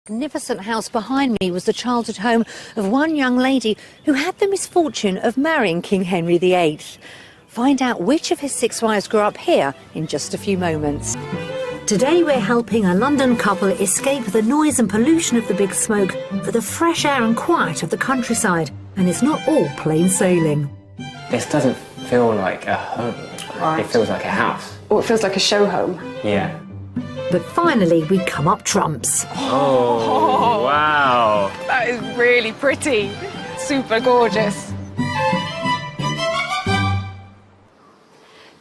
The magnificent house behind me was the childhood home of one young lady who had the misfortune of marrying King Henry VIII. Find out which of his 6 wives grew up here in just a few moments. Today we're helping a London couple escape the noise and pollution of the big smoke for the fresh air and quiet of the countryside, and it's not all plain sailing. This doesn't feel like a home. Right. It feels like a house. Or it feels like a show home. Yeah. But finally we come up trumps. Oh, wow. That is really pretty. Super gorgeous.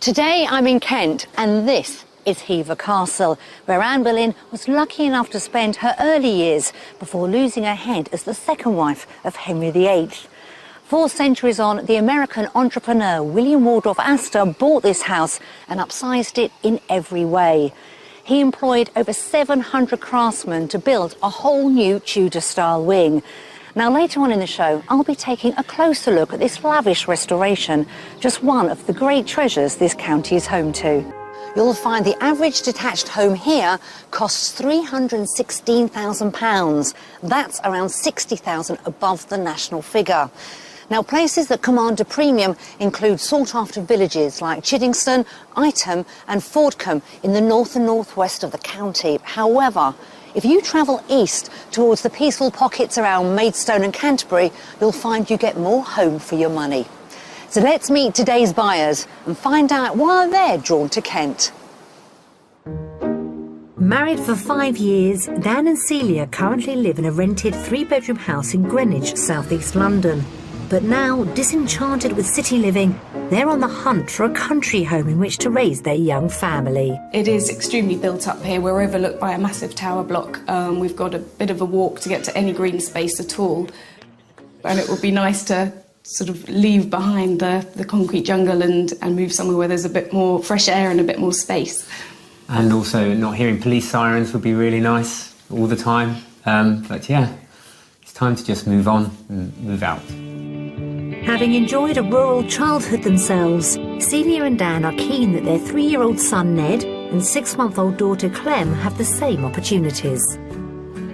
Today I'm in Kent, and this is Hever Castle, where Anne Boleyn was lucky enough to spend her early years before losing her head as the second wife of Henry VIII. 4 centuries on, the American entrepreneur William Waldorf Astor bought this house and upsized it in every way. He employed over 700 craftsmen to build a whole new Tudor-style wing. Now, later on in the show, I'll be taking a closer look at this lavish restoration, just one of the great treasures this county is home to. You'll find the average detached home here costs £316,000. That's around £60,000 above the national figure. Now, places that command a premium include sought-after villages like Chiddingstone, Ightham and Fordcombe in the north and northwest of the county. However, if you travel east towards the peaceful pockets around Maidstone and Canterbury, you'll find you get more home for your money. So let's meet today's buyers and find out why they're drawn to Kent. Married for 5 years, Dan and Celia currently live in a rented 3-bedroom house in Greenwich, southeast London. But now, disenchanted with city living, they're on the hunt for a country home in which to raise their young family. It is extremely built up here. We're overlooked by a massive tower block. We've got a bit of a walk to get to any green space at all. And it would be nice to sort of leave behind the concrete jungle and move somewhere where there's a bit more fresh air and a bit more space. And also not hearing police sirens would be really nice all the time. But yeah, it's time to just move on and move out. Having enjoyed a rural childhood themselves, Celia and Dan are keen that their 3-year-old son Ned and 6-month-old daughter Clem have the same opportunities.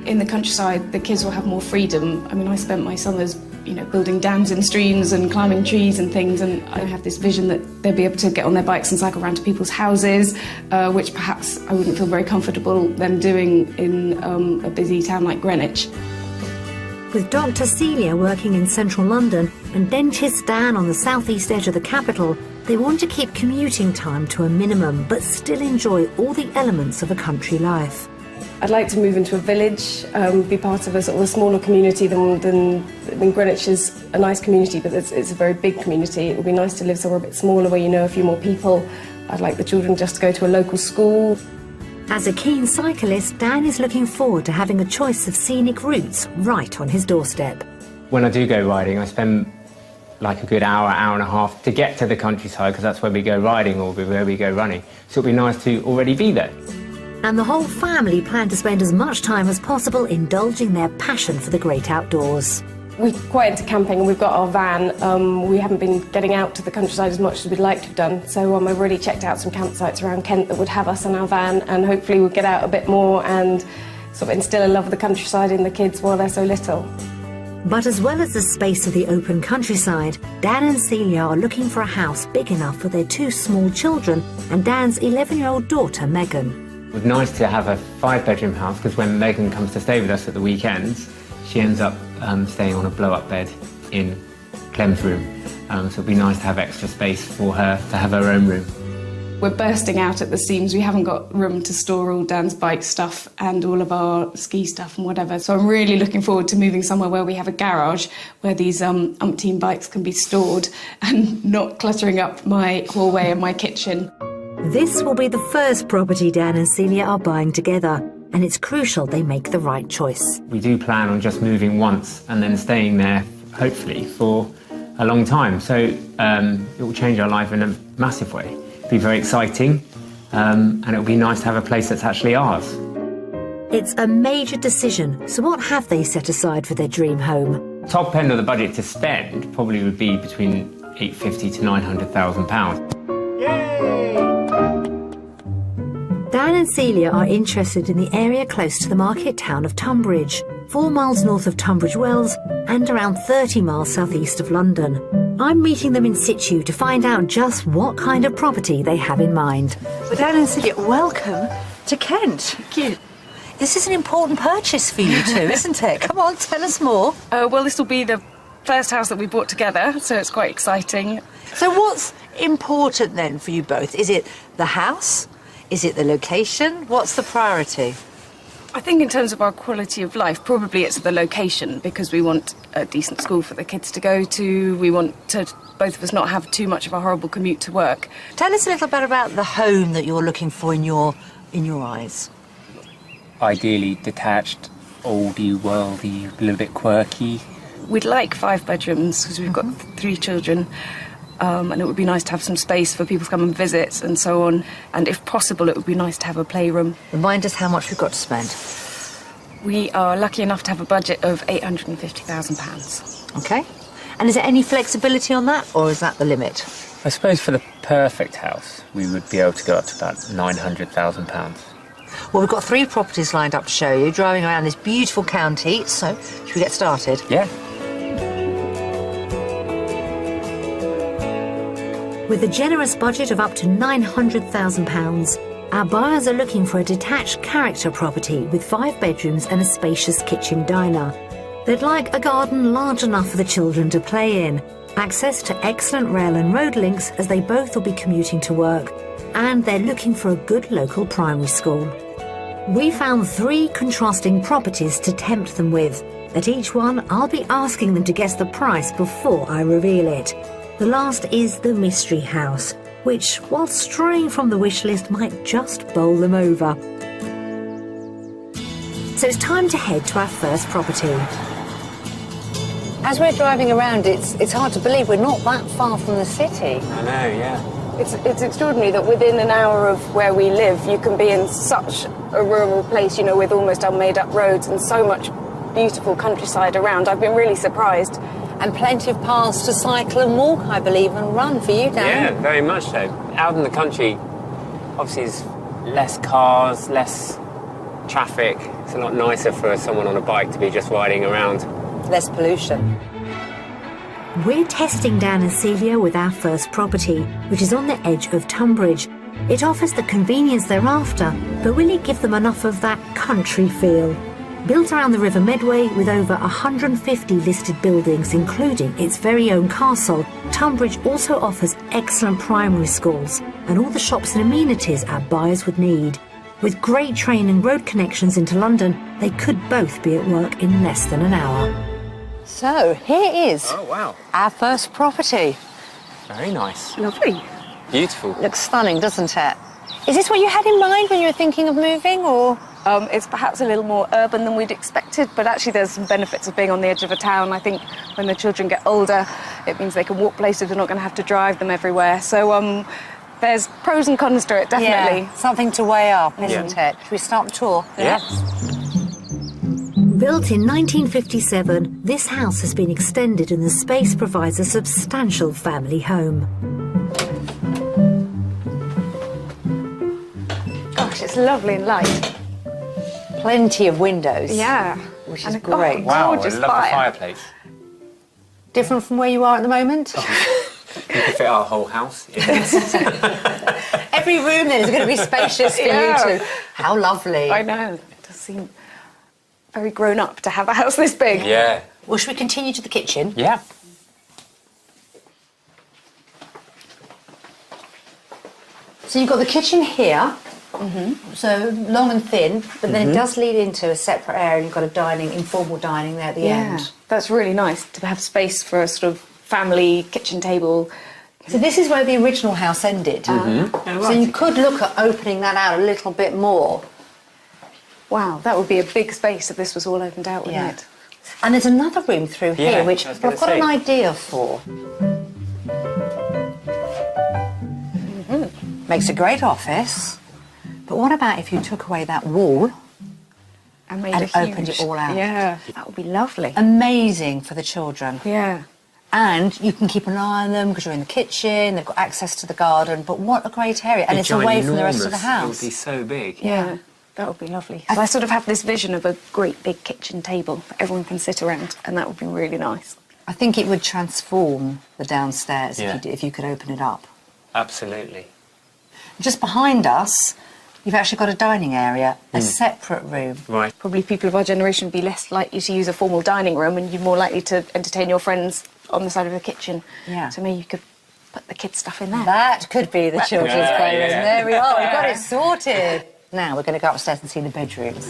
In the countryside, the kids will have more freedom. I mean, I spent my summers, building dams in streams and climbing trees and things, and I have this vision that they'll be able to get on their bikes and cycle around to people's houses, which perhaps I wouldn't feel very comfortable them doing in a busy town like Greenwich. With Dr. Celia working in central London and dentist Dan on the southeast edge of the capital, they want to keep commuting time to a minimum but still enjoy all the elements of a country life. I'd like to move into a village, be part of a sort of a smaller community than Greenwich is a nice community, but it's a very big community. It would be nice to live somewhere a bit smaller where you know a few more people. I'd like the children just to go to a local school. As a keen cyclist, Dan is looking forward to having a choice of scenic routes right on his doorstep. When I do go riding, I spend like a good hour and a half to get to the countryside, because that's where we go riding or where we go running. So it'd be nice to already be there. And the whole family plan to spend as much time as possible indulging their passion for the great outdoors. We're quite into camping and we've got our van. We haven't been getting out to the countryside as much as we'd like to have done, so I've already checked out some campsites around Kent that would have us in our van, and hopefully we'll get out a bit more and sort of instill a love of the countryside in the kids while they're so little. But as well as the space of the open countryside, Dan and Celia are looking for a house big enough for their 2 small children and Dan's 11-year-old daughter Megan. It would be nice to have a 5-bedroom house, because when Megan comes to stay with us at the weekends, she ends up staying on a blow-up bed in Clem's room. So it'd be nice to have extra space for her to have her own room. We're bursting out at the seams. We haven't got room to store all Dan's bike stuff and all of our ski stuff and whatever. So I'm really looking forward to moving somewhere where we have a garage where these umpteen bikes can be stored and not cluttering up my hallway and my kitchen. This will be the first property Dan and Celia are buying together, and it's crucial they make the right choice. We do plan on just moving once and then staying there, hopefully, for a long time. So it will change our life in a massive way. It'll be very exciting, and it'll be nice to have a place that's actually ours. It's a major decision, so what have they set aside for their dream home? Top end of the budget to spend probably would be between £850,000 to £900,000. Dan Dan and Celia are interested in the area close to the market town of Tunbridge, 4 miles north of Tunbridge Wells and around 30 miles southeast of London. I'm meeting them in situ to find out just what kind of property they have in mind. Well, Dan and Celia, welcome to Kent. Thank you. This is an important purchase for you two, isn't it? Come on, tell us more. Well, this will be the first house that we bought together, so it's quite exciting. So what's important then for you both? Is it the house? Is it the location? What's the priority? I think in terms of our quality of life, probably it's the location, because we want a decent school for the kids to go to. We want to, both of us, not have too much of a horrible commute to work. Tell us a little bit about the home that you're looking for in your eyes. Ideally detached, oldie, worldy, a little bit quirky. We'd like 5 bedrooms because we've got 3 children. And it would be nice to have some space for people to come and visit and so on. And if possible, it would be nice to have a playroom. Remind us how much we've got to spend. We are lucky enough to have a budget of £850,000. OK. And is there any flexibility on that, or is that the limit? I suppose for the perfect house, we would be able to go up to about £900,000. Well, we've got 3 properties lined up to show you, driving around this beautiful county. So, should we get started? Yeah. With a generous budget of up to £900,000, our buyers are looking for a detached character property with 5 bedrooms and a spacious kitchen diner. They'd like a garden large enough for the children to play in, access to excellent rail and road links as they both will be commuting to work, and they're looking for a good local primary school. We found 3 contrasting properties to tempt them with. At each one, I'll be asking them to guess the price before I reveal it. The last is the mystery house, which, while straying from the wish list, might just bowl them over. So it's time to head to our first property. As we're driving around, it's hard to believe we're not that far from the city. I know, yeah. It's extraordinary that within an hour of where we live, you can be in such a rural place, you know, with almost unmade-up roads and so much beautiful countryside around. I've been really surprised. And plenty of paths to cycle and walk, I believe, and run for you, Dan. Yeah, very much so. Out in the country, obviously there's less cars, less traffic. It's a lot nicer for someone on a bike to be just riding around. Less pollution. We're testing Dan and Celia with our first property, which is on the edge of Tunbridge. It offers the convenience they're after, but will it give them enough of that country feel? Built around the River Medway with over 150 listed buildings, including its very own castle, Tunbridge also offers excellent primary schools and all the shops and amenities our buyers would need. With great train and road connections into London, they could both be at work in less than an hour. So, here is our first property. Very nice. Lovely. Beautiful. Looks stunning, doesn't it? Is this what you had in mind when you were thinking of moving, or...? It's perhaps a little more urban than we'd expected, but actually there's some benefits of being on the edge of a town. I think when the children get older, it means they can walk places, we're not going to have to drive them everywhere. So there's pros and cons to it, definitely. Yeah, something to weigh up, isn't it? Should we start the tour? Yeah. Built in 1957, this house has been extended and the space provides a substantial family home. Gosh, it's lovely and light. Plenty of windows. Yeah. Which is And great. Wow, I love gorgeous the fire. fireplace. Different from where you are at the moment? You could fit our whole house. Every room then is going to be spacious for Yeah. you two. How lovely. I know. It does seem very grown up to have a house this big. Yeah. Well, should we continue to the kitchen? Yeah. So you've got the kitchen here, so long and thin, but then it does lead into a separate area. You've got a informal dining there at the end. That's really nice to have space for a sort of family kitchen table. So this is where the original house ended. So you could look at opening that out a little bit more. Wow, that would be a big space if this was all opened out, wouldn't it? And there's another room through here, Yeah, which I was I've gonna got an say. idea for. Makes a great office. But what about if you took away that wall? And made And a huge, opened it all out. Yeah, that would be lovely. Amazing for the children. Yeah. And you can keep an eye on them because you're in the kitchen, they've got access to the garden, but what a great area. And it's away from the rest of the house. It would be so big. Yeah, that would be lovely. So I sort of have this vision of a great big kitchen table that everyone can sit around, and that would be really nice. I think it would transform the downstairs Yeah. if you could open it up. Absolutely. Just behind us, you've actually got a dining area, a separate room. Right. Probably people of our generation would be less likely to use a formal dining room, and you're more likely to entertain your friends on the side of the kitchen. Yeah. So maybe you could put the kids' stuff in there. That could be the children's Yeah, playroom. yeah. There we are, we've got it sorted. Now we're going to go upstairs and see the bedrooms.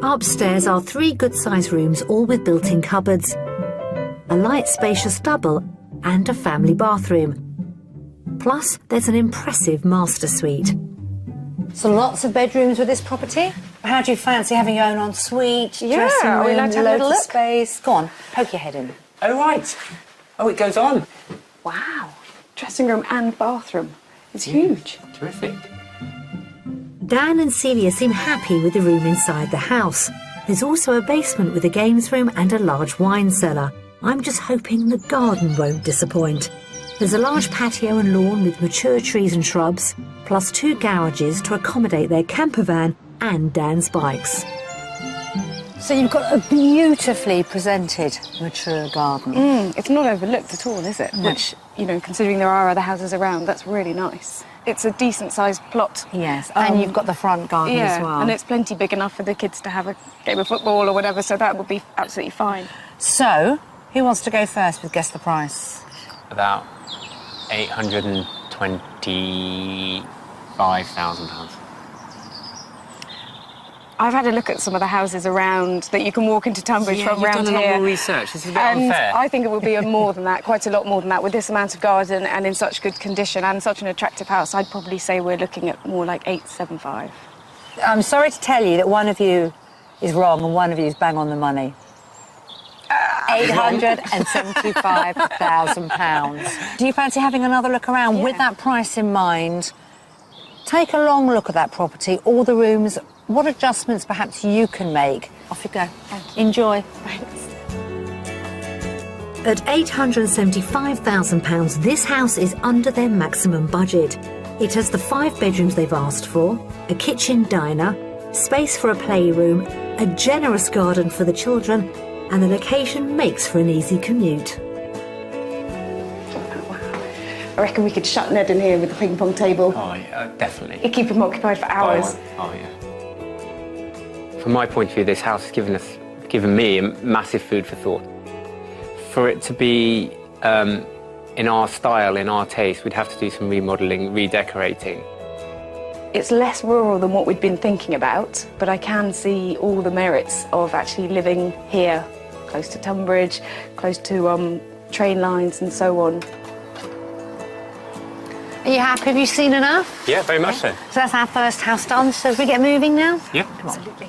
Upstairs are 3 good-sized rooms, all with built-in cupboards, a light, spacious double, and a family bathroom. Plus, there's an impressive master suite. So lots of bedrooms with this property. How do you fancy having your own ensuite, Yeah, dressing are we room, allowed to have a loads little of look? space? Go on, poke your head in. Oh, right. Oh, it goes on. Wow. Dressing room and bathroom. It's huge. Terrific. Dan and Celia seem happy with the room inside the house. There's also a basement with a games room and a large wine cellar. I'm just hoping the garden won't disappoint. There's a large patio and lawn with mature trees and shrubs, plus 2 garages to accommodate their camper van and Dan's bikes. So you've got a beautifully presented mature garden. It's not overlooked at all, is it? No. Which, you know, considering there are other houses around, that's really nice. It's a decent-sized plot. Yes, and you've got the front garden Yeah, as well. and it's plenty big enough for the kids to have a game of football or whatever, so that would be absolutely fine. So, who wants to go first with Guess the Price? About £825,000. I've had a look at some of the houses around that you can walk into Tunbridge from you've around done a lot here. more research. This is a bit And unfair. I think it would be more than that, quite a lot more than that, with this amount of garden and in such good condition and such an attractive house. I'd probably say we're looking at more like 875. I'm sorry to tell you that one of you is wrong and one of you is bang on the money. £875,000. Do you fancy having another look around with that price in mind? Take a long look at that property, all the rooms, what adjustments perhaps you can make. Off you go. Enjoy. Thanks. At £875,000, this house is under their maximum budget. It has the 5 bedrooms they've asked for, a kitchen diner, space for a playroom, a generous garden for the children, and the location makes for an easy commute. I reckon we could shut Ned in here with the ping pong table. Oh, yeah, definitely. It'd keep him occupied for hours. Oh, yeah. From my point of view, this house has given me massive food for thought. For it to be in our style, in our taste, we'd have to do some remodelling, redecorating. It's less rural than what we'd been thinking about, but I can see all the merits of actually living here, close to Tunbridge, close to train lines and so on. Are you happy? Have you seen enough? Yeah, very much so. So that's our first house done. So we get moving now? Yeah. Absolutely.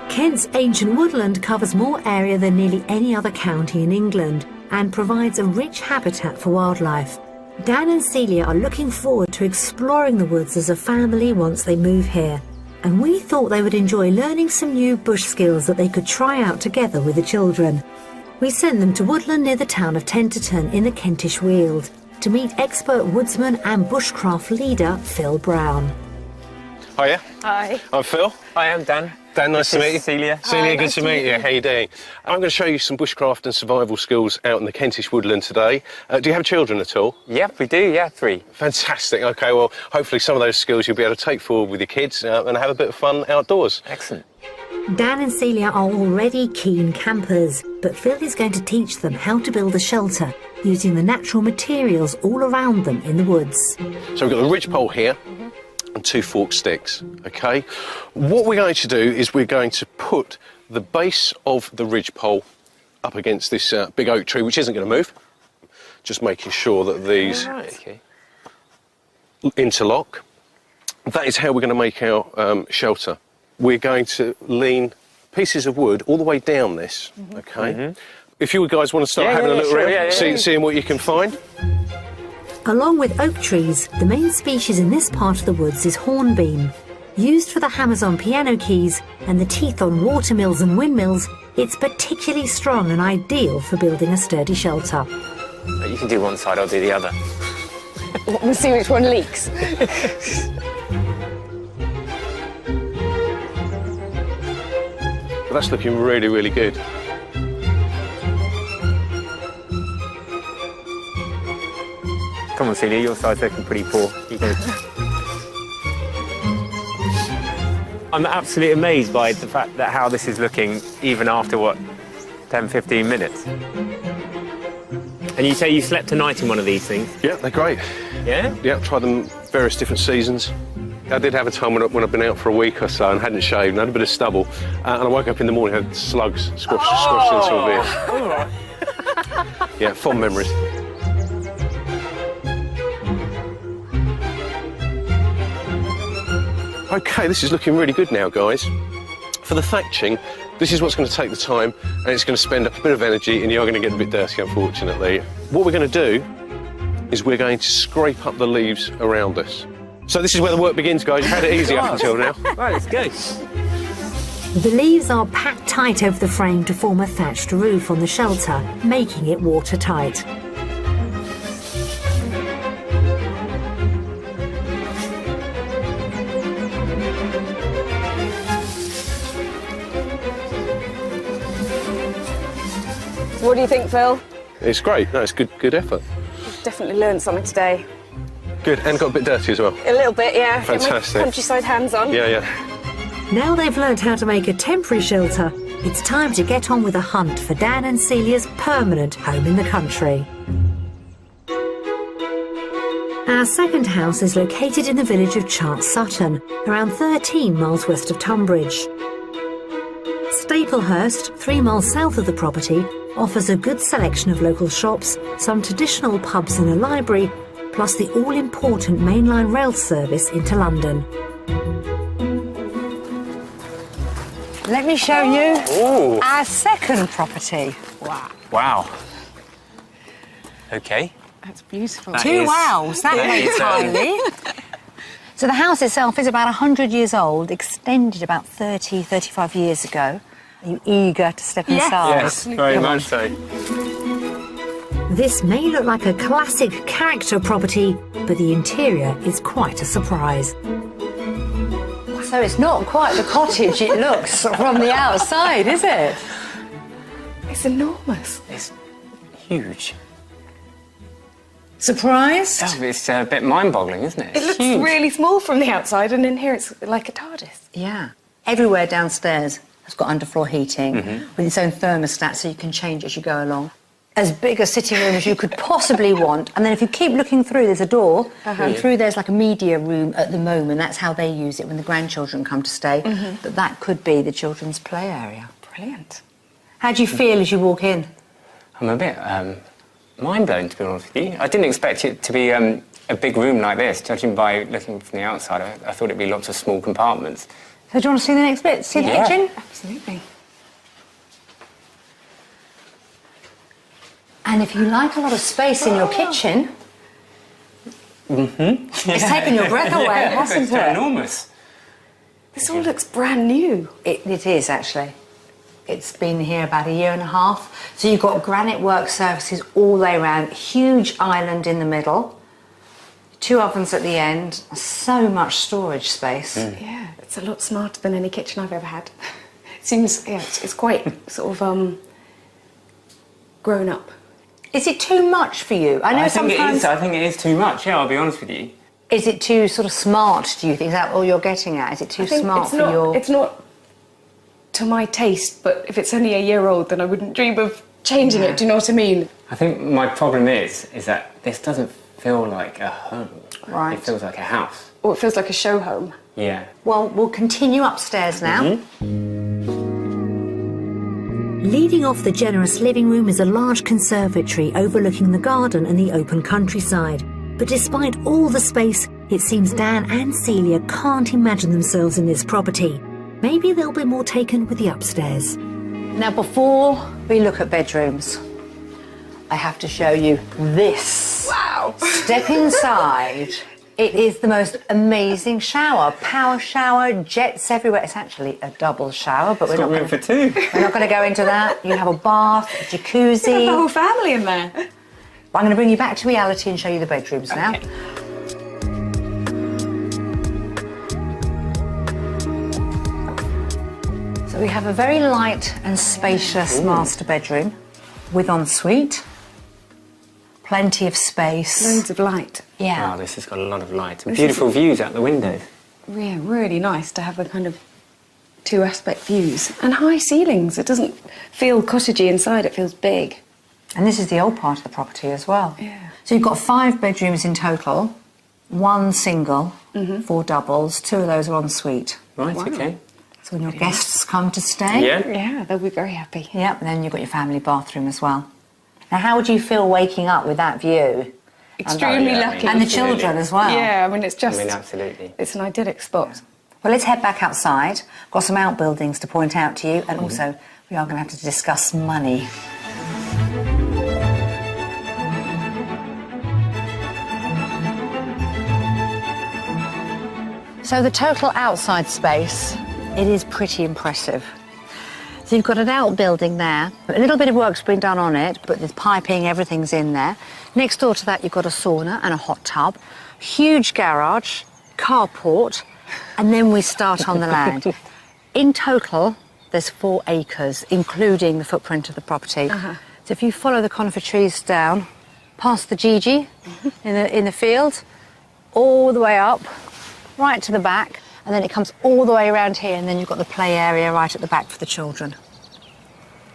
Kent's ancient woodland covers more area than nearly any other county in England and provides a rich habitat for wildlife. Dan and Celia are looking forward to exploring the woods as a family once they move here. And we thought they would enjoy learning some new bush skills that they could try out together with the children. We sent them to woodland near the town of Tenterton in the Kentish Weald to meet expert woodsman and bushcraft leader Phil Brown. Hiya, Hi. I'm Phil. I am Dan. Dan, nice to This meet you. is Celia. Celia, good nice to to meet meet you. you. How you doing? I'm going to show you some bushcraft and survival skills out in the Kentish woodland today. Do you have children at all? Yep, we do, yeah, 3. Fantastic. OK, well, hopefully some of those skills you'll be able to take forward with your kids and have a bit of fun outdoors. Excellent. Dan and Celia are already keen campers, but Phil is going to teach them how to build a shelter using the natural materials all around them in the woods. So we've got the ridgepole here and 2 forked sticks, OK? What we're going to do is we're going to put the base of the ridgepole up against this big oak tree, which isn't going to move. Just making sure that these Right, okay. interlock. That is how we're going to make our shelter. We're going to lean pieces of wood all the way down this, OK? If you guys want to start Yeah, having yeah, a look sure, around, yeah, yeah. seeing what you can find. Along with oak trees, the main species in this part of the woods is hornbeam. Used for the hammers on piano keys and the teeth on watermills and windmills, it's particularly strong and ideal for building a sturdy shelter. You can do one side, I'll do the other. We'll see which one leaks. But that's looking really, really good. Come on, Celia, your side's looking pretty poor. You can... I'm absolutely amazed by the fact that how this is looking even after, what, 10, 15 minutes. And you say you slept a night in one of these things? Yeah, they're great. Yeah? Yeah, I've tried them various different seasons. I did have a time when I've been out for a week or so and hadn't shaved and had a bit of stubble. And I woke up in the morning and had slugs squashed into a beer. Yeah, fond memories. OK, this is looking really good now, guys. For the thatching, this is what's going to take the time, and it's going to spend up a bit of energy, and you're going to get a bit dirty, unfortunately. What we're going to do is we're going to scrape up the leaves around us. So this is where the work begins, guys. You've had it easy up until now. Right, let's go. The leaves are packed tight over the frame to form a thatched roof on the shelter, making it watertight. What do you think, Phil? It's great. No, it's good effort. Definitely learned something today. Good, and got a bit dirty as well. A little bit, yeah. Fantastic. Get my countryside hands on. Yeah, yeah. Now they've learnt how to make a temporary shelter, it's time to get on with a hunt for Dan and Celia's permanent home in the country. Our second house is located in the village of Chart Sutton, around 13 miles west of Tunbridge. Staplehurst, 3 miles south of the property, offers a good selection of local shops, some traditional pubs and a library, plus the all-important mainline rail service into London. Let me show you our second property. Wow. OK. That's beautiful. Two wows, that makes highly. So the house itself is about 100 years old, extended about 30, 35 years ago. Are you eager to step inside? Yes, very much so. This may look like a classic character property, but the interior is quite a surprise. So it's not quite the cottage it looks from the outside, is it? It's enormous. It's huge. Surprised? Oh, it's a bit mind-boggling, isn't it? It looks huge. really small from the outside, and in here it's like a TARDIS. Yeah. Everywhere downstairs has got underfloor heating with its own thermostat, so you can change as you go along. As big a sitting room as you could possibly want. And then if you keep looking through, there's a door. And through there's like a media room at the moment. That's how they use it when the grandchildren come to stay. But that could be the children's play area. Brilliant. How do you feel as you walk in? I'm a bit mind-blown, to be honest with you. I didn't expect it to be a big room like this, judging by looking from the outside. I thought it'd be lots of small compartments. So do you want to see the next bit? See the kitchen? Absolutely. And if you like a lot of space in your kitchen, it's taken your breath away, hasn't It's it? enormous. This all looks brand new. It is, actually. It's been here about a year and a half. So you've got granite work surfaces all the way around, huge island in the middle, 2 ovens at the end, so much storage space. Yeah, it's a lot smarter than any kitchen I've ever had. It seems, yeah, it's quite sort of grown up. Is it too much for you? I know sometimes... I think it is too much, yeah, I'll be honest with you. Is it too sort of smart, do you think? Is that all you're getting at? Is it too smart for your... It's not to my taste, but if it's only a year old, then I wouldn't dream of changing it, do you know what I mean? I think my problem is that this doesn't feel like a home. Right. It feels like a house. Or it feels like a show home. Yeah. Well, we'll continue upstairs now. Leading off the generous living room is a large conservatory overlooking the garden and the open countryside. But despite all the space, it seems Dan and Celia can't imagine themselves in this property. Maybe they'll be more taken with the upstairs. Now, before we look at bedrooms, I have to show you this. Wow. Step inside. It is the most amazing shower. Power shower, jets everywhere. It's actually a double shower, but Got room for two. we're not going to go into that. You have a bath, a jacuzzi. The whole family in there. But I'm going to bring you back to reality and show you the bedrooms now. So we have a very light and spacious master bedroom with ensuite. Plenty of space. Loads of light. Yeah. Wow, this has got a lot of light. And beautiful views out the windows. Yeah, really nice to have a kind of two aspect views. And high ceilings. It doesn't feel cottagey inside, it feels big. And this is the old part of the property as well. Yeah. So you've got 5 bedrooms in total, 1 single, 4 doubles, 2 of those are ensuite. Right, okay. So when your guests come to stay, Yeah, they'll be very happy. yep, and then you've got your family bathroom as well. Now, how would you feel waking up with that view? Extremely yeah, lucky. And the children as well. Yeah, I mean, it's just... Absolutely. It's an idyllic spot. Well, let's head back outside. Got some outbuildings to point out to you, and also we are going to have to discuss money. So the total outside space, it is pretty impressive. So you've got an outbuilding there. A little bit of work's been done on it, but there's piping, everything's in there. Next door to that, you've got a sauna and a hot tub, huge garage, carport, and then we start on the land. In total, there's 4 acres, including the footprint of the property. So if you follow the conifer trees down, past the Gigi in the field, all the way up, right to the back, and then it comes all the way around here, and then you've got the play area right at the back for the children.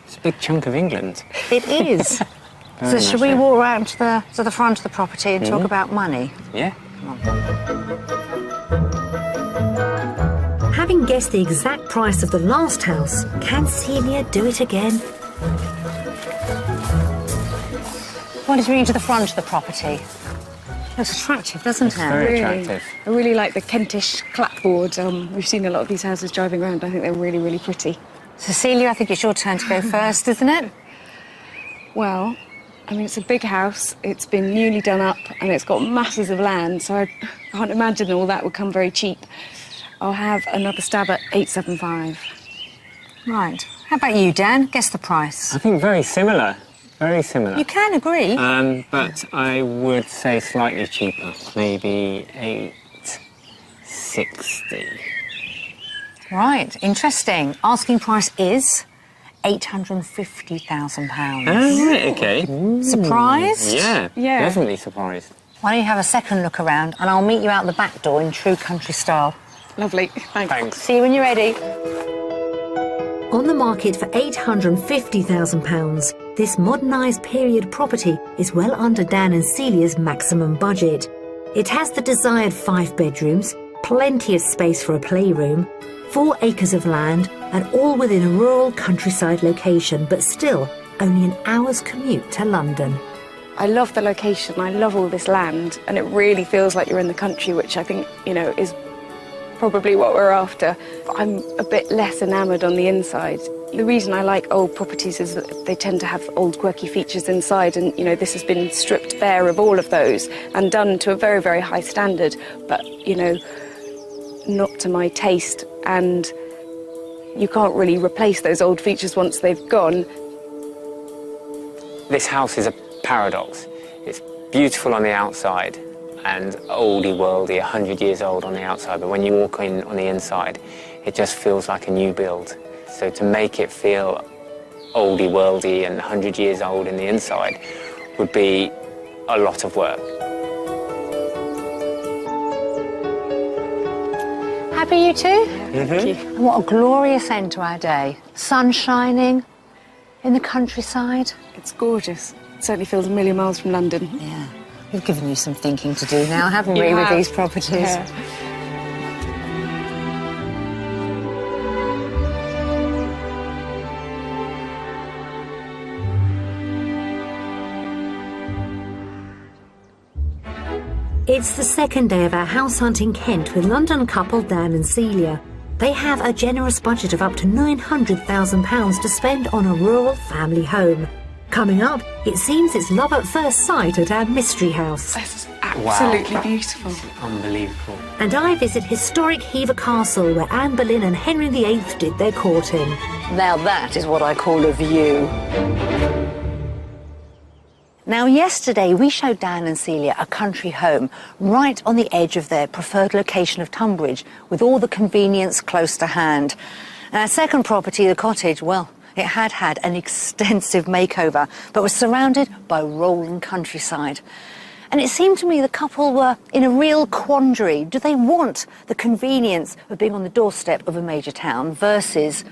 It's a big chunk of England. It is. So should we walk around to the front of the property and talk about money? Yeah. Having guessed the exact price of the last house, can Celia do it again? Why don't you bring you to the front of the property? Looks attractive, doesn't it? Very attractive. I really like the Kentish clapboard. We've seen a lot of these houses driving around. I think they're really, really pretty. Cecilia, I think it's your turn to go first, isn't it? Well, I mean, it's a big house. It's been newly done up and it's got masses of land, so I can't imagine all that would come very cheap. I'll have another stab at 875. Right. How about you, Dan? Guess the price. I think very similar. Very similar. You can agree. But I would say slightly cheaper. Maybe 860. Right. Interesting. Asking price is £850,000. Oh, right, okay. Surprised? Yeah, Yeah. definitely surprised. Why don't you have a second look around, and I'll meet you out the back door in true country style. Lovely. Thanks. Thanks. See you when you're ready. On the market for £850,000, this modernised period property is well under Dan and Celia's maximum budget. It has the desired 5 bedrooms, plenty of space for a playroom, 4 acres of land, and all within a rural countryside location, but still only an hour's commute to London. I love the location. I love all this land, and it really feels like you're in the country, which I think, is probably what we're after. But I'm a bit less enamoured on the inside. The reason I like old properties is that they tend to have old quirky features inside, and this has been stripped bare of all of those and done to a very, very high standard, but not to my taste, and you can't really replace those old features once they've gone. This house is a paradox. It's beautiful on the outside and oldie worldy, 100 years old on the outside, but when you walk in on the inside, it just feels like a new build. So to make it feel oldie worldy and 100 years old in the inside would be a lot of work. Happy you two? Thank you. And what a glorious end to our day. Sun shining in the countryside. It's gorgeous. It certainly feels a million miles from London. Yeah. We've given you some thinking to do now, haven't You we, with have. these properties? Yeah. It's the second day of our house hunt in Kent with London couple Dan and Celia. They have a generous budget of up to £900,000 to spend on a rural family home. Coming up, it seems it's love at first sight at our mystery house. This is absolutely beautiful. Unbelievable. And I visit historic Hever Castle, where Anne Boleyn and Henry VIII did their courting. Now that is what I call a view. Now, yesterday we showed Dan and Celia a country home right on the edge of their preferred location of Tunbridge, with all the convenience close to hand. And our second property, the cottage, well, it had an extensive makeover, but was surrounded by rolling countryside. And it seemed to me the couple were in a real quandary. Do they want the convenience of being on the doorstep of a major town versus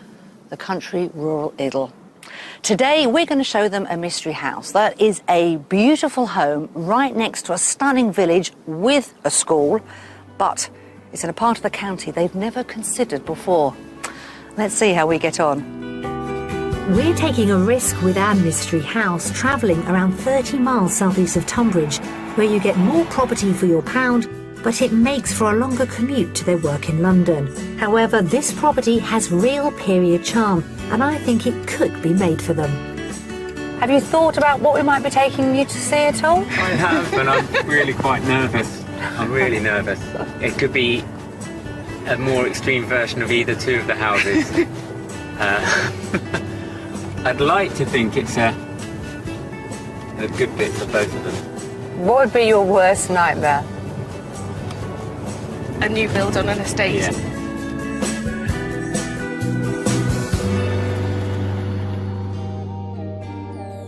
the country rural idyll? Today, we're going to show them a mystery house that is a beautiful home right next to a stunning village with a school, but it's in a part of the county they've never considered before. Let's see how we get on. We're taking a risk with our mystery house, travelling around 30 miles southeast of Tunbridge, where you get more property for your pound, but it makes for a longer commute to their work in London. However, this property has real period charm, and I think it could be made for them. Have you thought about what we might be taking you to see at all? I have, but I'm really quite nervous. I'm really nervous. It could be a more extreme version of either two of the houses. I'd like to think it's a good bit for both of them. What would be your worst nightmare? A new build on an estate. Yeah.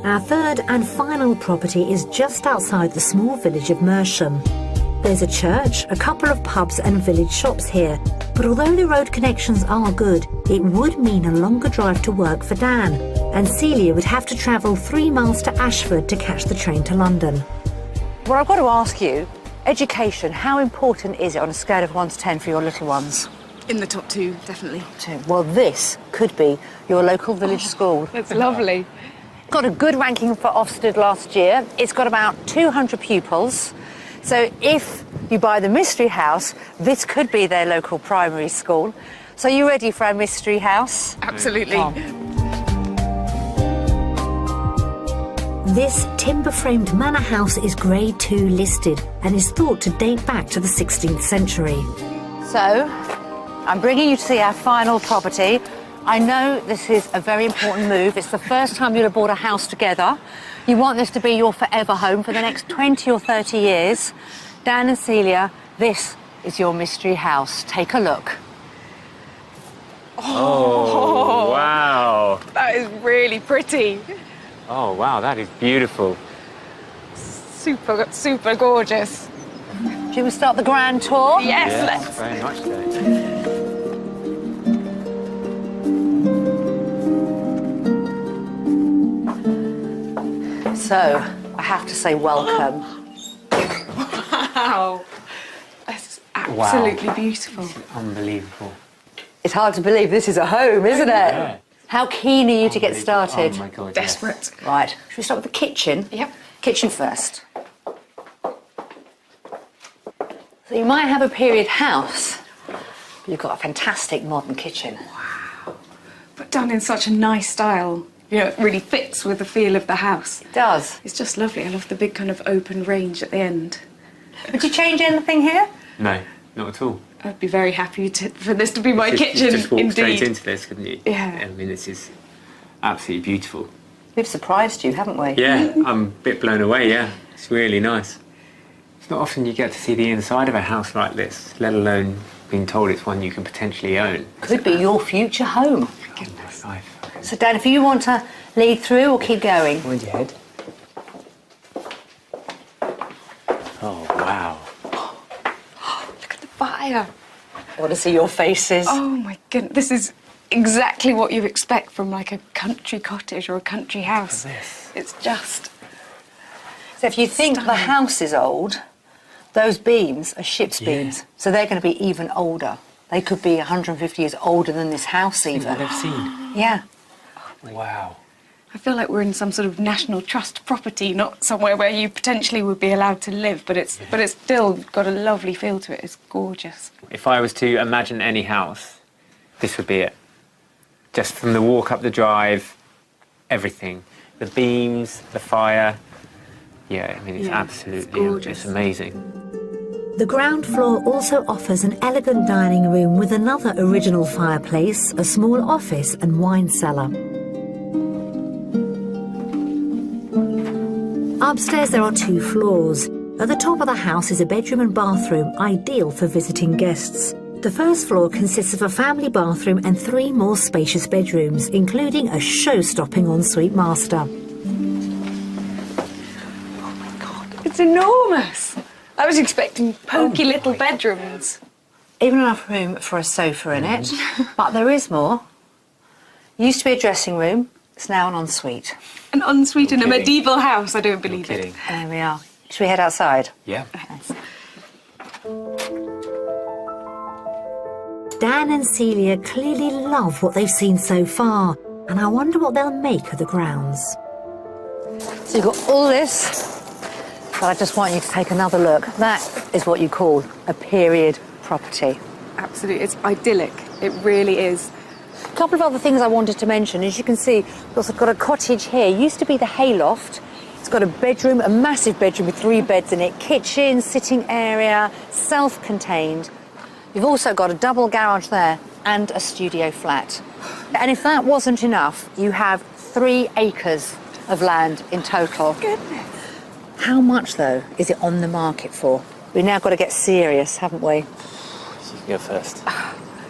Our third and final property is just outside the small village of Mersham. There's a church, a couple of pubs and village shops here, but although the road connections are good, it would mean a longer drive to work for Dan, and Celia would have to travel 3 miles to Ashford to catch the train to London. Well, I've got to ask you, education, how important is it on a scale of 1 to 10 for your little ones? In the top 2, definitely. 2. Well, this could be your local village school. That's lovely. Got a good ranking for Ofsted last year. It's got about 200 pupils. So if you buy the mystery house, this could be their local primary school. So you ready for our mystery house? Absolutely. This timber-framed manor house is Grade 2 listed and is thought to date back to the 16th century. So, I'm bringing you to see our final property. I know this is a very important move. It's the first time you'll have bought a house together. You want this to be your forever home for the next 20 or 30 years. Dan and Celia, this is your mystery house. Take a look. Oh, wow. That is really pretty. Oh, wow, that is beautiful. Super, super gorgeous. Shall we start the grand tour? Yes, Yeah, let's. very much so. So, I have to say welcome. Wow. That's absolutely beautiful. Unbelievable. It's hard to believe this is a home, isn't it? Yeah. How keen are you to get started? Oh, my God, Desperate. Right, should we start with the kitchen? Yep. Kitchen first. So you might have a period house, but you've got a fantastic modern kitchen. But done in such a nice style. You know, it really fits with the feel of the house. It does. It's just lovely. I love the big kind of open range at the end. Would you change anything here? No, not at all. I'd be very happy for this to be my kitchen, Just walk indeed. straight into this, couldn't you? Yeah. I mean, this is absolutely beautiful. We've surprised you, haven't we? Yeah, I'm a bit blown away, yeah. It's really nice. It's not often you get to see the inside of a house like this, let alone being told it's one you can potentially own. Could be your future home. Goodness, life. So, Dan, if you want to lead through or keep going. Mind your head. Oh, wow. Look at the fire. I want to see your faces. Oh my goodness, this is exactly what you expect from like a country cottage or a country house. This. It's just So if you think the stunning. house is old, those beams are ship's Yeah. beams. So they're going to be even older. They could be 150 years older than this house What even. I've seen. Yeah. Wow. I feel like we're in some sort of national trust property, not somewhere where you potentially would be allowed to live, but it's still got a lovely feel to it. It's gorgeous. If I was to imagine any house, this would be it. Just from the walk up the drive, everything. the beams, the fire. Yeah, I mean, it's Yeah, absolutely, it's gorgeous. it's amazing. The ground floor also offers an elegant dining room with another original fireplace, a small office and wine cellar. Upstairs there are 2 floors. At the top of the house is a bedroom and bathroom, ideal for visiting guests. The first floor consists of a family bathroom and 3 more spacious bedrooms, including a show-stopping ensuite master. It's enormous. I was expecting pokey little bedrooms. Even enough room for a sofa in it, but there is more. Used to be a dressing room, it's now an ensuite. An ensuite in a kidding. medieval house, I don't believe Kidding. it. There we are. Should we head outside? Yeah. Yes. Dan and Celia clearly love what they've seen so far, and I wonder what they'll make of the grounds. So you've got all this, but I just want you to take another look. That is what you call a period property. Absolutely, it's idyllic. It really is. A couple of other things I wanted to mention. As you can see, we've also got a cottage here. It used to be the hayloft. It's got a bedroom, a massive bedroom with 3 beds in it, kitchen, sitting area, self-contained. You've also got a double garage there and a studio flat. And if that wasn't enough, you have 3 acres of land in total. Goodness. How much, though, is it on the market for? We've now got to get serious, haven't we? You can go first.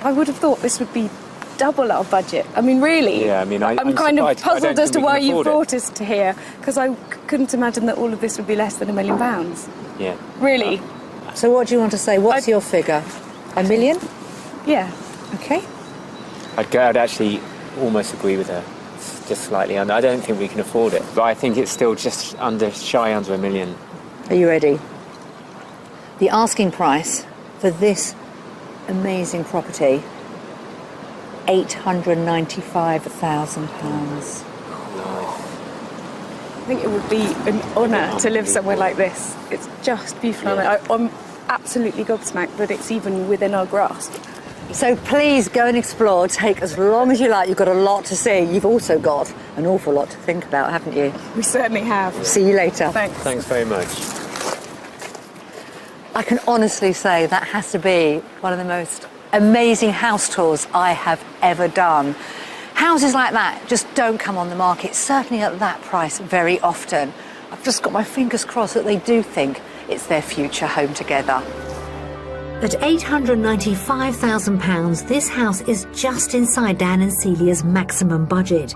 I would have thought this would be double our budget. I mean, really. Yeah, I mean, I'm kind of surprised. I don't puzzled as think to we why can you afford it. brought us to here, because I couldn't imagine that all of this would be less than £1 million. Yeah. Really? So what do you want to say? What's your figure? £1 million? Yeah. Okay. I'd actually almost agree with her, just slightly. And I don't think we can afford it, but I think it's still just shy under £1 million. Are you ready? The asking price for this amazing property, £895,000. I think it would be an honour to live somewhere like this. It's just beautiful. Yeah. I'm absolutely gobsmacked that it's even within our grasp. So please go and explore. Take as long as you like. You've got a lot to see. You've also got an awful lot to think about, haven't you? We certainly have. See you later. Thanks. Thanks very much. I can honestly say that has to be one of the most amazing house tours I have ever done. Houses like that just don't come on the market, certainly at that price, very often. I've just got my fingers crossed that they do think it's their future home together. At £895,000, this house is just inside Dan and Celia's maximum budget.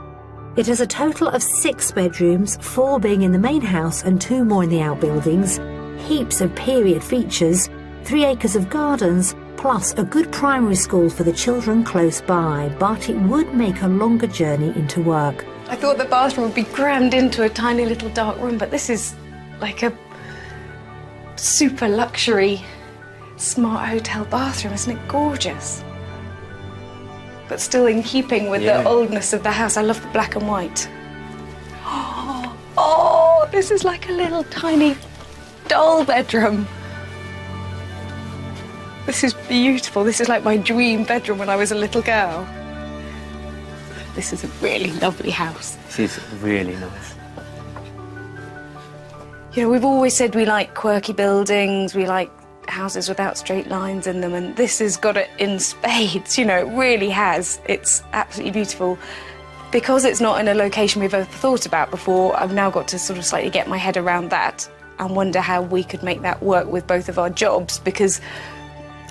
It has a total of 6 bedrooms, 4 being in the main house and 2 more in the outbuildings, heaps of period features, 3 acres of gardens, plus a good primary school for the children close by, but it would make a longer journey into work. I thought the bathroom would be crammed into a tiny little dark room, but this is like a super luxury smart hotel bathroom. Isn't it gorgeous? But still in keeping with the oldness of the house. I love the black and white. Oh, this is like a little tiny doll bedroom. This is beautiful. This is like my dream bedroom when I was a little girl. This is a really lovely house. This is really nice. You know, we've always said we like quirky buildings, we like houses without straight lines in them, and this has got it in spades. You know, it really has. It's absolutely beautiful. Because it's not in a location we've ever thought about before, I've now got to sort of slightly get my head around that and wonder how we could make that work with both of our jobs, because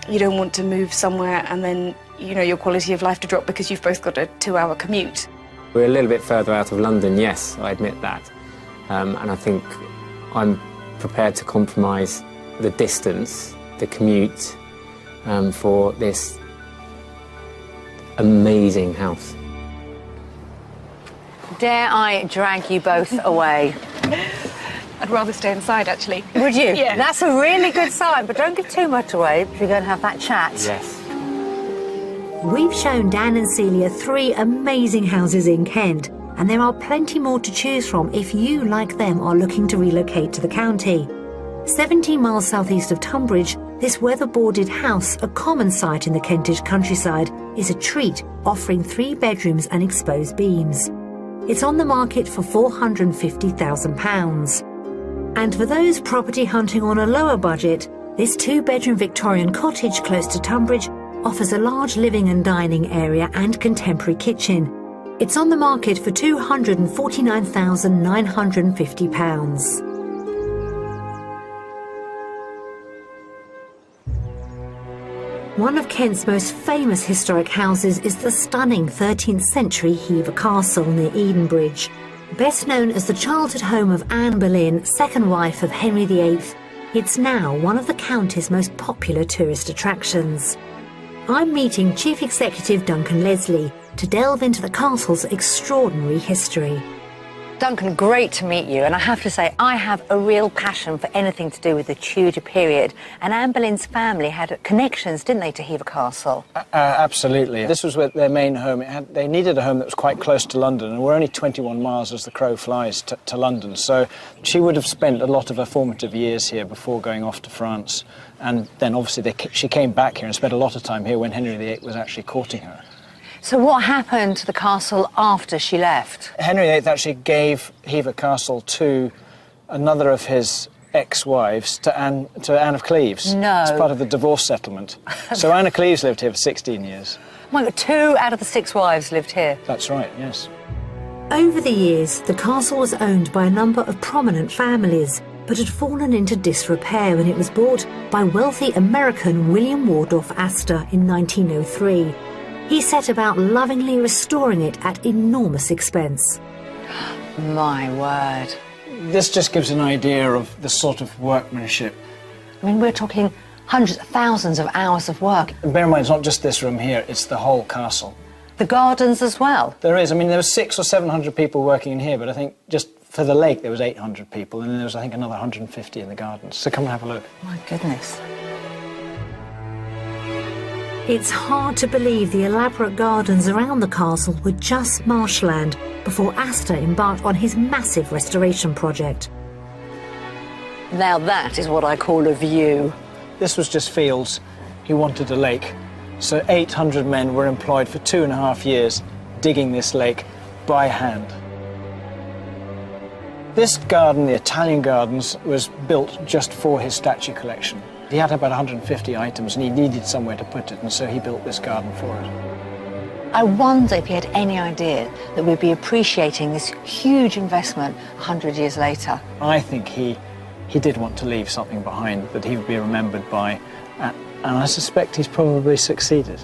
you don't want to move somewhere and then, you know, your quality of life to drop because you've both got a 2-hour commute. We're a little bit further out of London, yes, I admit that. And I think I'm prepared to compromise the distance, the commute, for this amazing house. Dare I drag you both away? I'd rather stay inside, actually. Would you? Yeah. That's a really good sign, but don't give too much away if you're going to have that chat. Yes. We've shown Dan and Celia 3 amazing houses in Kent, and there are plenty more to choose from if you, like them, are looking to relocate to the county. 17 miles southeast of Tunbridge, this weatherboarded house, a common sight in the Kentish countryside, is a treat, offering 3 bedrooms and exposed beams. It's on the market for £450,000. And for those property hunting on a lower budget, this 2-bedroom Victorian cottage close to Tunbridge offers a large living and dining area and contemporary kitchen. It's on the market for £249,950. One of Kent's most famous historic houses is the stunning 13th century Hever Castle near Edenbridge. Best known as the childhood home of Anne Boleyn, second wife of Henry VIII, it's now one of the county's most popular tourist attractions. I'm meeting Chief Executive Duncan Leslie to delve into the castle's extraordinary history. Duncan, great to meet you, and I have to say I have a real passion for anything to do with the Tudor period, and Anne Boleyn's family had connections, didn't they, to Hever Castle? Absolutely. This was their main home. They needed a home that was quite close to London, and we're only 21 miles as the crow flies to London, so she would have spent a lot of her formative years here before going off to France, and then obviously she came back here and spent a lot of time here when Henry VIII was actually courting her. So what happened to the castle after she left? Henry VIII actually gave Hever Castle to another of his ex-wives, to Anne of Cleves. No. As part of the divorce settlement. So Anne of Cleves lived here for 16 years. Oh my God, 2 out of the 6 wives lived here. That's right, yes. Over the years, the castle was owned by a number of prominent families, but had fallen into disrepair when it was bought by wealthy American William Wardorf Astor in 1903. He set about lovingly restoring it at enormous expense. My word. This just gives an idea of the sort of workmanship. I mean, we're talking hundreds, thousands of hours of work. And bear in mind, it's not just this room here, it's the whole castle. The gardens as well. There is. I mean, there were 600 or 700 people working in here, but I think just for the lake there was 800 people, and then there was, I think, another 150 in the gardens. So come and have a look. My goodness. It's hard to believe the elaborate gardens around the castle were just marshland before Astor embarked on his massive restoration project. Now that is what I call a view. This was just fields. He wanted a lake. So 800 men were employed for 2.5 years digging this lake by hand. This garden, the Italian Gardens, was built just for his statue collection. He had about 150 items and he needed somewhere to put it, and so he built this garden for it. I wonder if he had any idea that we'd be appreciating this huge investment 100 years later. I think he did want to leave something behind that he would be remembered by, and I suspect he's probably succeeded.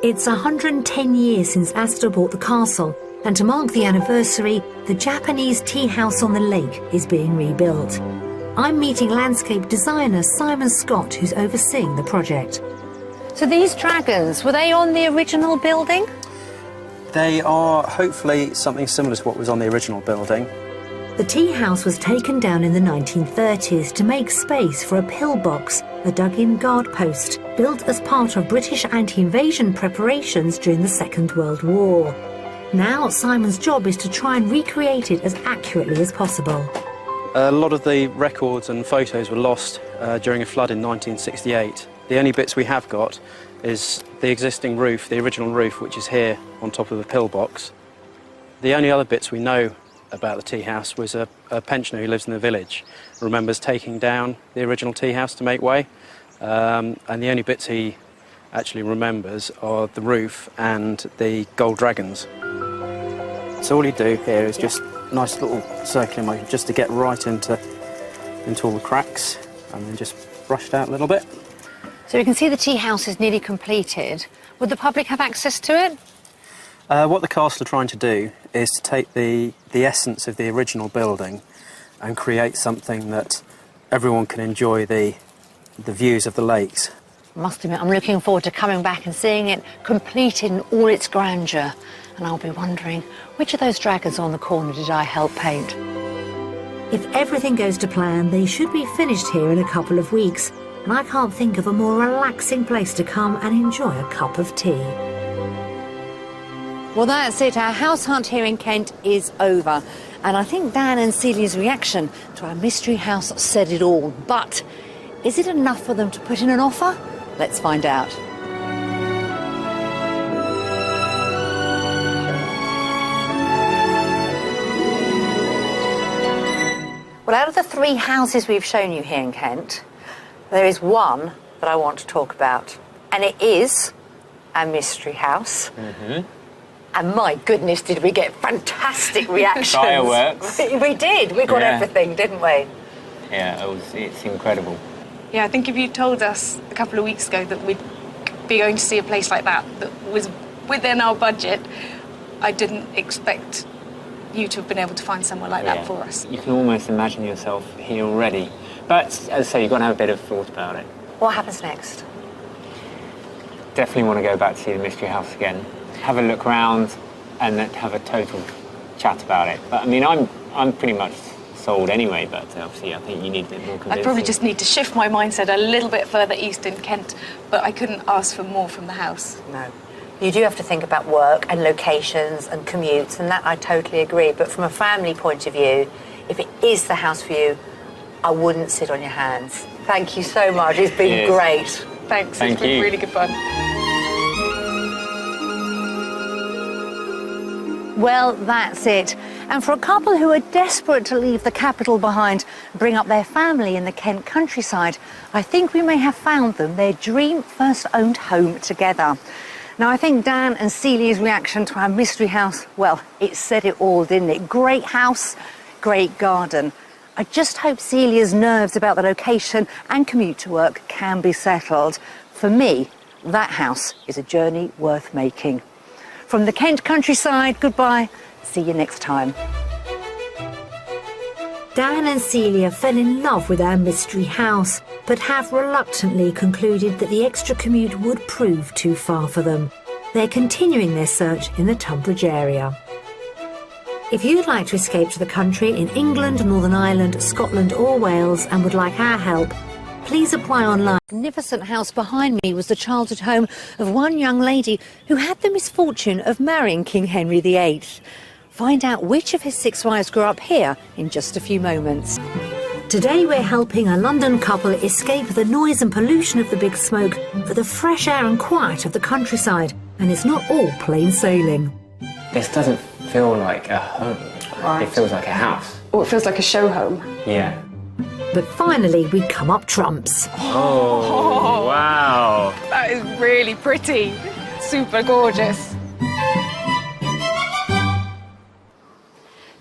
It's 110 years since Astor bought the castle, and to mark the anniversary, the Japanese tea house on the lake is being rebuilt. I'm meeting landscape designer Simon Scott, who's overseeing the project. So these dragons, were they on the original building? They are hopefully something similar to what was on the original building. The tea house was taken down in the 1930s to make space for a pillbox, a dug-in guard post, built as part of British anti-invasion preparations during the Second World War. Now Simon's job is to try and recreate it as accurately as possible. A lot of the records and photos were lost during a flood in 1968. The only bits we have got is the existing roof, the original roof, which is here on top of the pillbox. The only other bits we know about the tea house was a pensioner who lives in the village remembers taking down the original tea house to make way, and the only bits he actually remembers are the roof and the gold dragons. So all you do here is just a nice little circular motion just to get right into all the cracks, and then just brush it out a little bit. So you can see the tea house is nearly completed. Would the public have access to it? What the castle are trying to do is to take the essence of the original building and create something that everyone can enjoy the views of the lakes. I must admit, I'm looking forward to coming back and seeing it completed in all its grandeur. And I'll be wondering, which of those dragons on the corner did I help paint? If everything goes to plan, they should be finished here in a couple of weeks, and I can't think of a more relaxing place to come and enjoy a cup of tea. Well, that's it. Our house hunt here in Kent is over. And I think Dan and Celia's reaction to our mystery house said it all. But Is it enough for them to put in an offer? Let's find out. Well, out of the 3 houses we've shown you here in Kent, there is one that I want to talk about, and it is a mystery house. And my goodness, did we get fantastic reactions. Fireworks. We did. We got everything, didn't we? Yeah, it's incredible. Yeah, I think if you told us a couple of weeks ago that we'd be going to see a place like that was within our budget, I didn't expect you to have been able to find somewhere like that for us. You can almost imagine yourself here already. But as I say, you've got to have a bit of thought about it. What happens next? Definitely want to go back to see the mystery house again. Have a look around and then have a total chat about it. But I mean, I'm pretty much sold anyway, but obviously I think you need a bit more convincing. I probably just need to shift my mindset a little bit further east in Kent, but I couldn't ask for more from the house. No. You do have to think about work and locations and commutes, and that I totally agree. But from a family point of view, if it is the house for you, I wouldn't sit on your hands. Thank you so much. It's been great. Thanks. Thank It's been you. really good fun. Well, that's it. And for a couple who are desperate to leave the capital behind, bring up their family in the Kent countryside, I think we may have found them their dream first owned home together. Now, I think Dan and Celia's reaction to our mystery house, well, it said it all, didn't it? Great house, great garden. I just hope Celia's nerves about the location and commute to work can be settled. For me, that house is a journey worth making. From the Kent countryside, goodbye. See you next time. Dan and Celia fell in love with our mystery house, but have reluctantly concluded that the extra commute would prove too far for them. They're continuing their search in the Tunbridge area. If you'd like to escape to the country in England, Northern Ireland, Scotland or Wales and would like our help, please apply online. The magnificent house behind me was the childhood home of one young lady who had the misfortune of marrying King Henry VIII. Find out which of his 6 wives grew up here in just a few moments. Today we're helping a London couple escape the noise and pollution of the big smoke for the fresh air and quiet of the countryside, and it's not all plain sailing. This doesn't feel like a home. Right. It feels like a house. Oh, it feels like a show home. Yeah. But finally we come up trumps. Oh, wow. That is really pretty. Super gorgeous.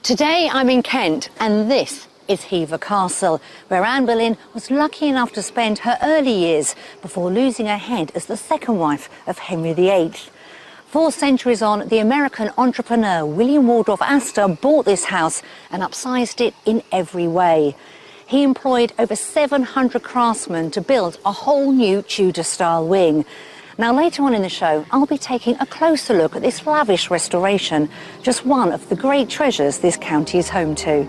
Today I'm in Kent, and this is Hever Castle, where Anne Boleyn was lucky enough to spend her early years before losing her head as the second wife of Henry VIII. 4 centuries on, the American entrepreneur William Waldorf Astor bought this house and upsized it in every way. He employed over 700 craftsmen to build a whole new Tudor-style wing. Now, later on in the show, I'll be taking a closer look at this lavish restoration, just one of the great treasures this county is home to.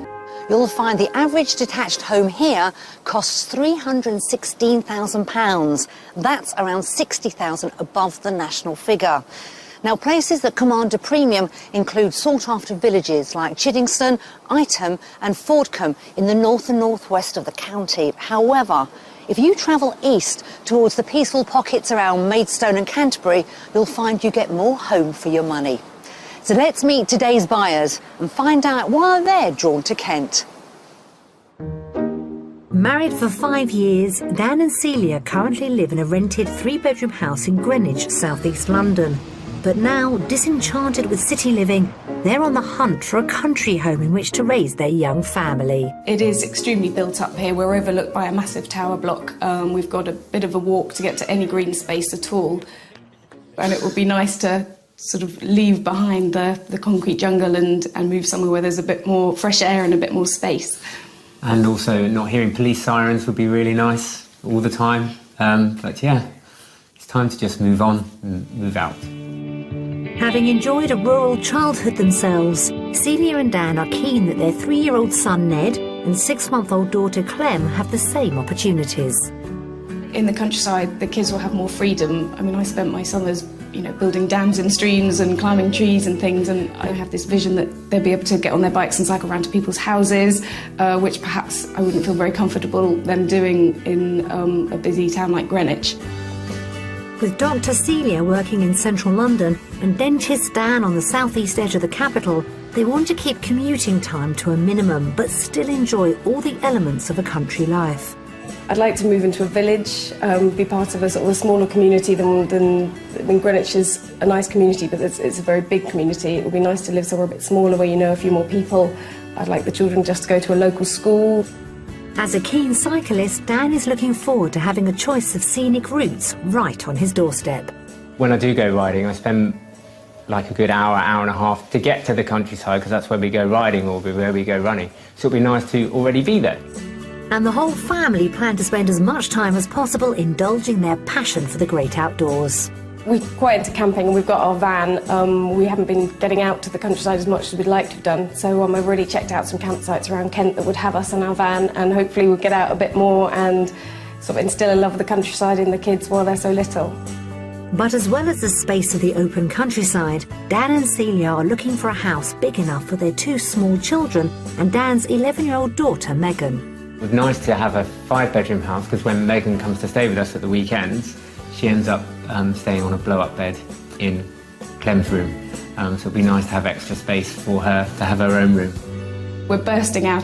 You'll find the average detached home here costs £316,000. That's around £60,000 above the national figure. Now, places that command a premium include sought-after villages like Chiddingstone, Ightham and Fordcombe in the north and northwest of the county. However, if you travel east towards the peaceful pockets around Maidstone and Canterbury, you'll find you get more home for your money. So let's meet today's buyers and find out why they're drawn to Kent. Married for 5 years, Dan and Celia currently live in a rented 3-bedroom house in Greenwich, southeast London. But now, disenchanted with city living, they're on the hunt for a country home in which to raise their young family. It is extremely built up here. We're overlooked by a massive tower block. We've got a bit of a walk to get to any green space at all. And it would be nice to sort of leave behind the concrete jungle and move somewhere where there's a bit more fresh air and a bit more space. And also not hearing police sirens would be really nice all the time. But yeah, it's time to just move on and move out. Having enjoyed a rural childhood themselves, Celia and Dan are keen that their 3-year-old son Ned and 6-month-old daughter Clem have the same opportunities. In the countryside, the kids will have more freedom. I mean, I spent my summers, building dams in streams and climbing trees and things, and I have this vision that they'll be able to get on their bikes and cycle around to people's houses, which perhaps I wouldn't feel very comfortable them doing in a busy town like Greenwich. With Dr. Celia working in central London and dentist Dan on the southeast edge of the capital, they want to keep commuting time to a minimum but still enjoy all the elements of a country life. I'd like to move into a village, be part of a sort of a smaller community than Greenwich is a nice community, but it's a very big community. It would be nice to live somewhere a bit smaller where you know a few more people. I'd like the children just to go to a local school. As a keen cyclist, Dan is looking forward to having a choice of scenic routes right on his doorstep. When I do go riding, I spend like a good hour and a half to get to the countryside, because that's where we go riding or where we go running. So it'll be nice to already be there. And the whole family plan to spend as much time as possible indulging their passion for the great outdoors. We're quite into camping and we've got our van. We haven't been getting out to the countryside as much as we'd like to have done, so I've already checked out some campsites around Kent that would have us in our van, and hopefully we'll get out a bit more and sort of instill a love of the countryside in the kids while they're so little. But as well as the space of the open countryside, Dan and Celia are looking for a house big enough for their 2 small children and Dan's 11-year-old daughter, Megan. It was nice to have a 5-bedroom house, because when Megan comes to stay with us at the weekends, she ends up staying on a blow-up bed in Clem's room. So it'd be nice to have extra space for her to have her own room. We're bursting out